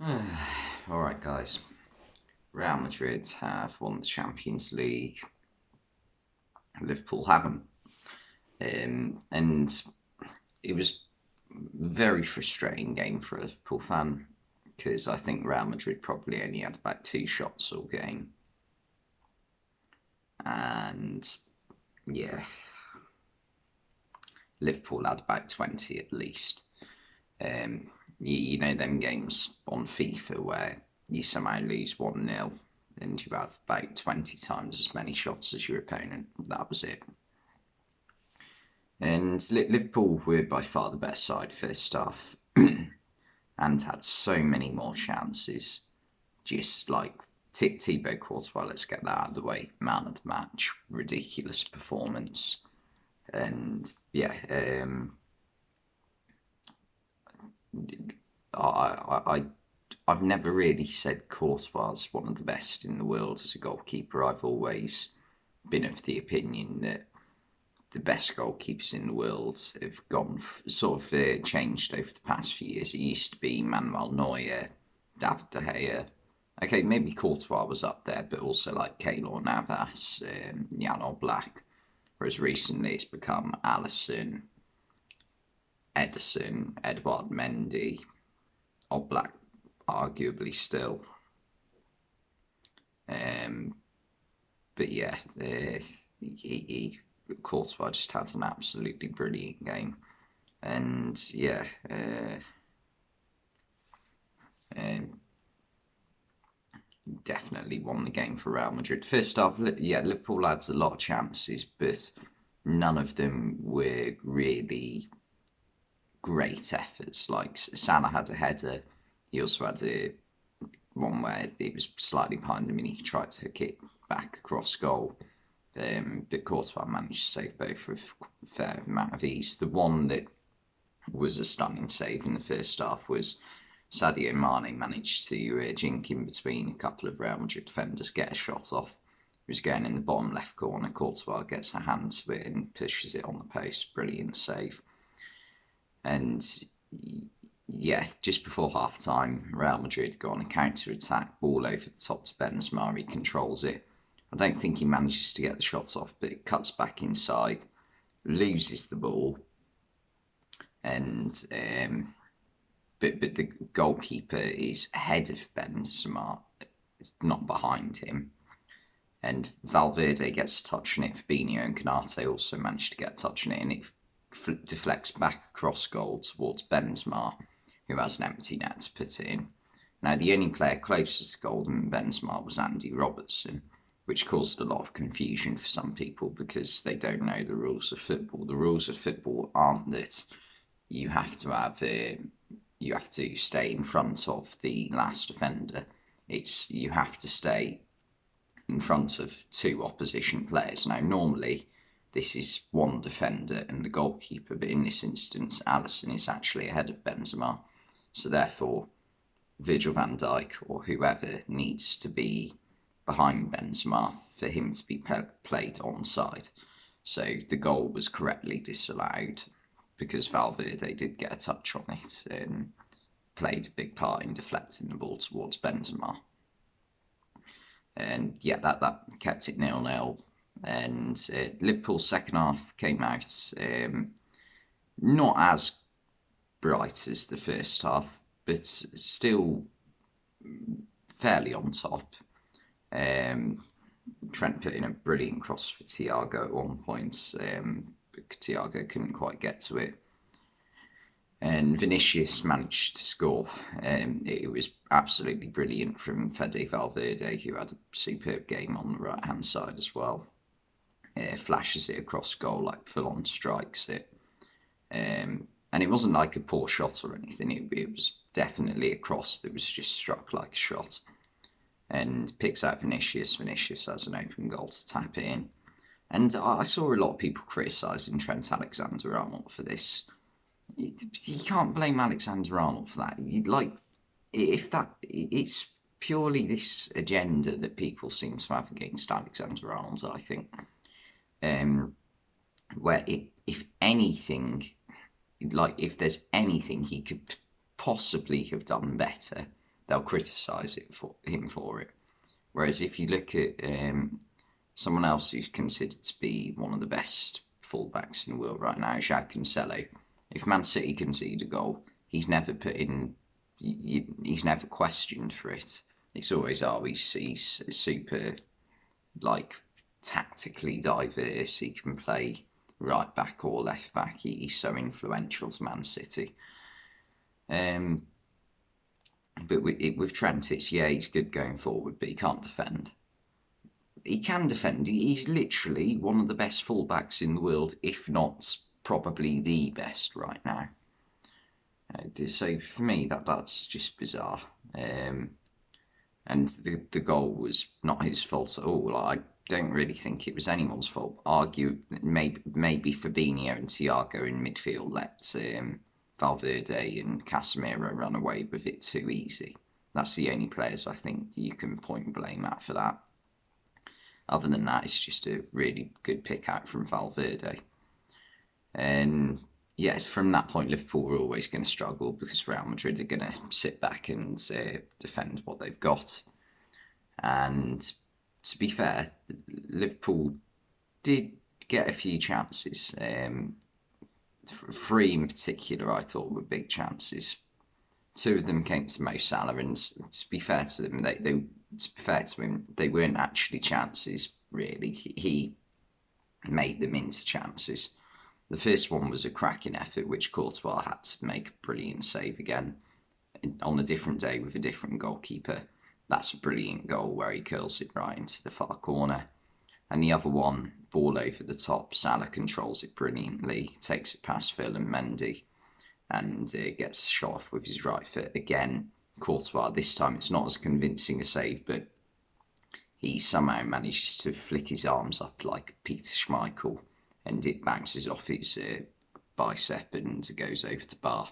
Alright, guys. Real Madrid have won the Champions League. Liverpool haven't. And it was a very frustrating game for a Liverpool fan because I think Real Madrid probably only had about two shots all game. And yeah, Liverpool had about 20 at least. You know them games on FIFA where you somehow lose 1-0 and you have about 20 times as many shots as your opponent. That was it. And Liverpool were by far the best side first half and had so many more chances. Just like Thibaut Courtois, let's get that out of the way. Man of the match, ridiculous performance. And yeah, I I've never really said Courtois is one of the best in the world as a goalkeeper. I've always been of the opinion that the best goalkeepers in the world have gone sort of changed over the past few years. It used to be Manuel Neuer, David De Gea. Okay, maybe Courtois was up there, but also like Keylor Navas, Jan Oblak. Whereas recently it's become Alisson, Ederson, Edouard Mendy, Oblak arguably still. Um, but yeah, Courtois just had an absolutely brilliant game. And yeah, um, definitely won the game for Real Madrid. First off, yeah, Liverpool had a lot of chances, but none of them were really great efforts. Like Salah had a header, he also had one where it was slightly behind him and he tried to hook it back across goal. But Courtois managed to save both with a fair amount of ease. The one that was a stunning save in the first half was Sadio Mane managed to jink in between a couple of Real Madrid defenders, get a shot off. He was going in the bottom left corner. Courtois gets a hand to it and pushes it on the post. Brilliant save. And yeah, just before half time, Real Madrid go on a counter attack, ball over the top to Benzema. He controls it. I don't think he manages to get the shot off, but it cuts back inside, loses the ball, and but the goalkeeper is ahead of Benzema, it's not behind him. And Valverde gets a touch on it. Fabinho and Canate also manage to get a touch on it, and it deflects back across goal towards Benzema, who has an empty net to put it in. Now, the only player closest to goal than Benzema was Andy Robertson, which caused a lot of confusion for some people because they don't know the rules of football. The rules of football aren't that you have to have you have to stay in front of the last defender. It's you have to stay in front of two opposition players. Now, normally this is one defender and the goalkeeper, but in this instance, Alisson is actually ahead of Benzema. So therefore, Virgil van Dijk or whoever needs to be behind Benzema for him to be played onside. So the goal was correctly disallowed because Valverde did get a touch on it and played a big part in deflecting the ball towards Benzema. And yeah, that kept it 0-0. And Liverpool's second half came out not as bright as the first half, but still fairly on top. Trent put in a brilliant cross for Thiago at one point, but Thiago couldn't quite get to it. And Vinicius managed to score. It was absolutely brilliant from Fede Valverde, who had a superb game on the right-hand side as well. Flashes it across goal, like full-on strikes it. And it wasn't like a poor shot or anything. It was definitely a cross that was just struck like a shot. And picks out Vinicius. Vinicius has an open goal to tap it in. And I saw a lot of people criticising Trent Alexander-Arnold for this. You can't blame Alexander-Arnold for that. If that it's purely this agenda that people seem to have against Alexander-Arnold, I think. Where if anything, like if there's anything he could possibly have done better, they'll criticise him for it. Whereas if you look at someone else who's considered to be one of the best fullbacks in the world right now, João Cancelo, if Man City concede a goal, he's never he's never questioned for it. It's always, oh, he's super, like, tactically diverse. He can play right back or left back. He's so influential to Man City. But with Trent, it's, yeah, he's good going forward, but he can't defend. He can defend. He's literally one of the best fullbacks in the world, if not probably the best right now. So for me, that's just bizarre. And the goal was not his fault at all. I don't really think it was anyone's fault. Maybe Fabinho and Thiago in midfield let Valverde and Casemiro run away with it too easy. That's the only players I think you can point blame at for that. Other than that, it's just a really good pick out from Valverde. And yeah, from that point, Liverpool were always going to struggle because Real Madrid are going to sit back and defend what they've got. And to be fair, Liverpool did get a few chances. Three in particular, I thought were big chances. Two of them came to Mo Salah, and to be fair to them, they weren't actually chances. Really, he made them into chances. The first one was a cracking effort, which Courtois had to make a brilliant save again on a different day with a different goalkeeper. That's a brilliant goal where he curls it right into the far corner. And the other one, ball over the top, Salah controls it brilliantly, takes it past Phil and Mendy, and gets shot off with his right foot. Again, Courtois, this time it's not as convincing a save, but he somehow manages to flick his arms up like Peter Schmeichel, and it bounces off his bicep and goes over the bar.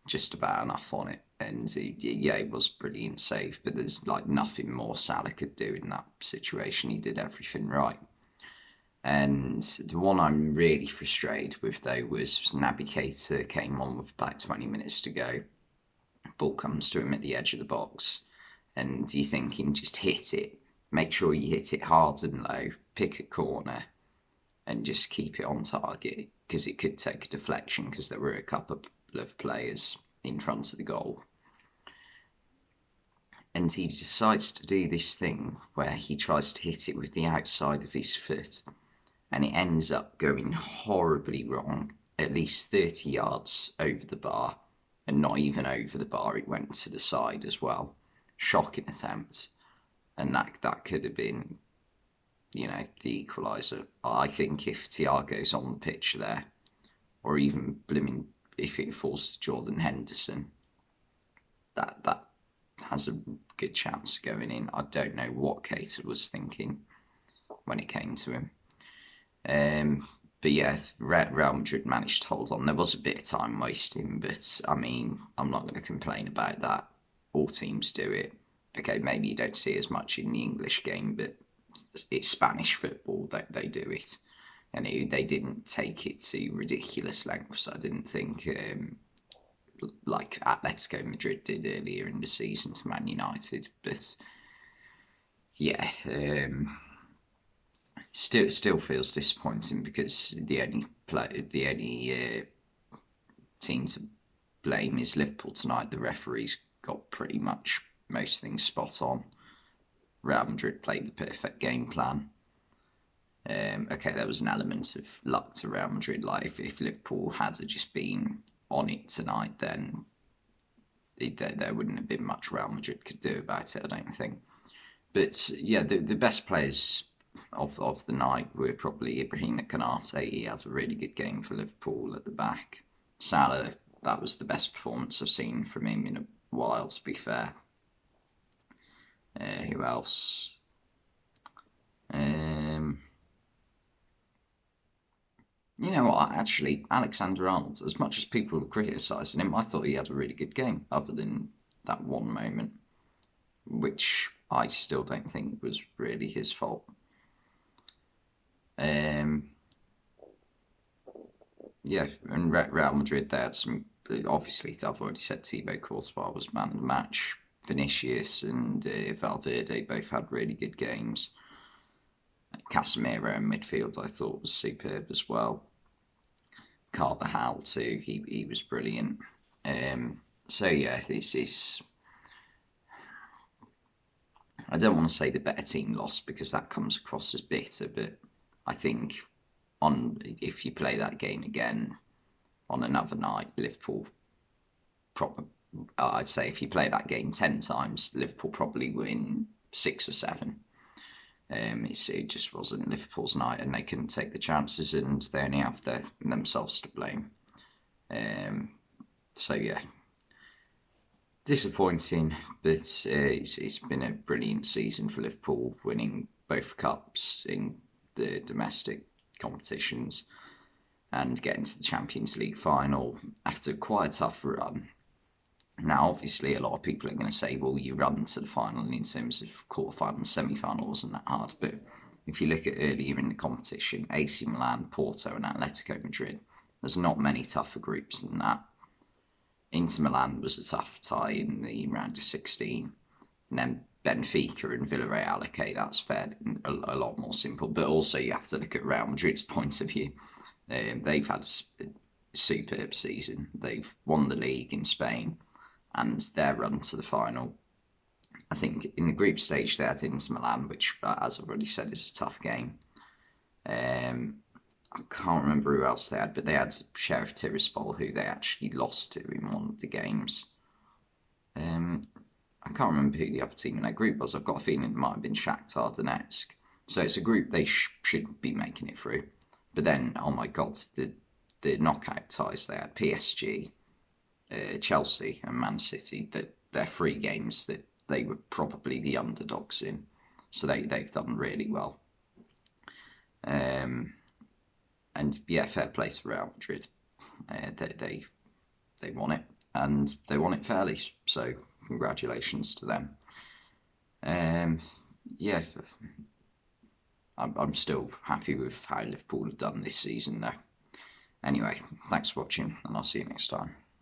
Just about enough on it. And yeah, it was a brilliant save, but there's like nothing more Salah could do in that situation. He did everything right. And the one I'm really frustrated with, though, was Naby Keita came on with about 20 minutes to go. Ball comes to him at the edge of the box, and you're thinking, just hit it. Make sure you hit it hard and low, pick a corner, and just keep it on target, because it could take a deflection, because there were a couple of players in front of the goal. And he decides to do this thing where he tries to hit it with the outside of his foot, and it ends up going horribly wrong, at least 30 yards over the bar, and not even over the bar, it went to the side as well. Shocking attempt. And that could have been, the equaliser. I think if Thiago's on the pitch there, or even blooming, if it falls to Jordan Henderson, that has a good chance of going in. I don't know what Keita was thinking when it came to him. But yeah, Real Madrid managed to hold on. There was a bit of time wasting, but I mean, I'm not going to complain about that. All teams do it. Okay, maybe you don't see as much in the English game, but it's Spanish football that they do it. And they didn't take it to ridiculous lengths, I didn't think, like Atletico Madrid did earlier in the season to Man United. But yeah, still feels disappointing, because the only team to blame is Liverpool tonight. The referees got pretty much most things spot on. Real Madrid played the perfect game plan. Okay, there was an element of luck to Real Madrid. Like if Liverpool had just been on it tonight, then there wouldn't have been much Real Madrid could do about it, I don't think. But yeah, the best players of the night were probably Ibrahim Konate. He had a really good game for Liverpool at the back. Salah, that was the best performance I've seen from him in a while, to be fair. Who else? You know what, actually, Alexander-Arnold, as much as people were criticising him, I thought he had a really good game, other than that one moment, which I still don't think was really his fault. Yeah, and Real Madrid, they had some, obviously, I've already said Thibaut Courtois was man of the match. Vinicius and Valverde both had really good games. Casemiro in midfield I thought was superb as well. Carvajal too, he was brilliant. So yeah, this is. I don't want to say the better team lost because that comes across as bitter, but I think if you play that game again on another night, Liverpool probably. I'd say if you play that game 10 times, Liverpool probably win 6 or 7. It just wasn't Liverpool's night, and they couldn't take the chances, and they only have themselves to blame. So yeah, disappointing, but it's been a brilliant season for Liverpool, winning both cups in the domestic competitions and getting to the Champions League final after quite a tough run. Now, obviously, a lot of people are going to say, well, you run to the final in terms of quarterfinal and semi-final wasn't that hard. But if you look at earlier in the competition, AC Milan, Porto and Atletico Madrid, there's not many tougher groups than that. Inter Milan was a tough tie in the round of 16. And then Benfica and Villarreal, okay, that's fair, a lot more simple. But also you have to look at Real Madrid's point of view. They've had a superb season. They've won the league in Spain. And their run to the final, I think in the group stage they had Inter Milan, which, as I've already said, is a tough game. I can't remember who else they had, but they had Sheriff Tiraspol, who they actually lost to in one of the games. I can't remember who the other team in that group was. I've got a feeling it might have been Shakhtar Donetsk. So it's a group they should be making it through. But then, oh my God, the knockout ties they had, PSG, Chelsea and Man City, that they're 3 games that they were probably the underdogs in, so they've done really well. And yeah, fair play to Real Madrid. They won it, and they won it fairly. So congratulations to them. Yeah, I'm still happy with how Liverpool have done this season, though. Anyway, thanks for watching, and I'll see you next time.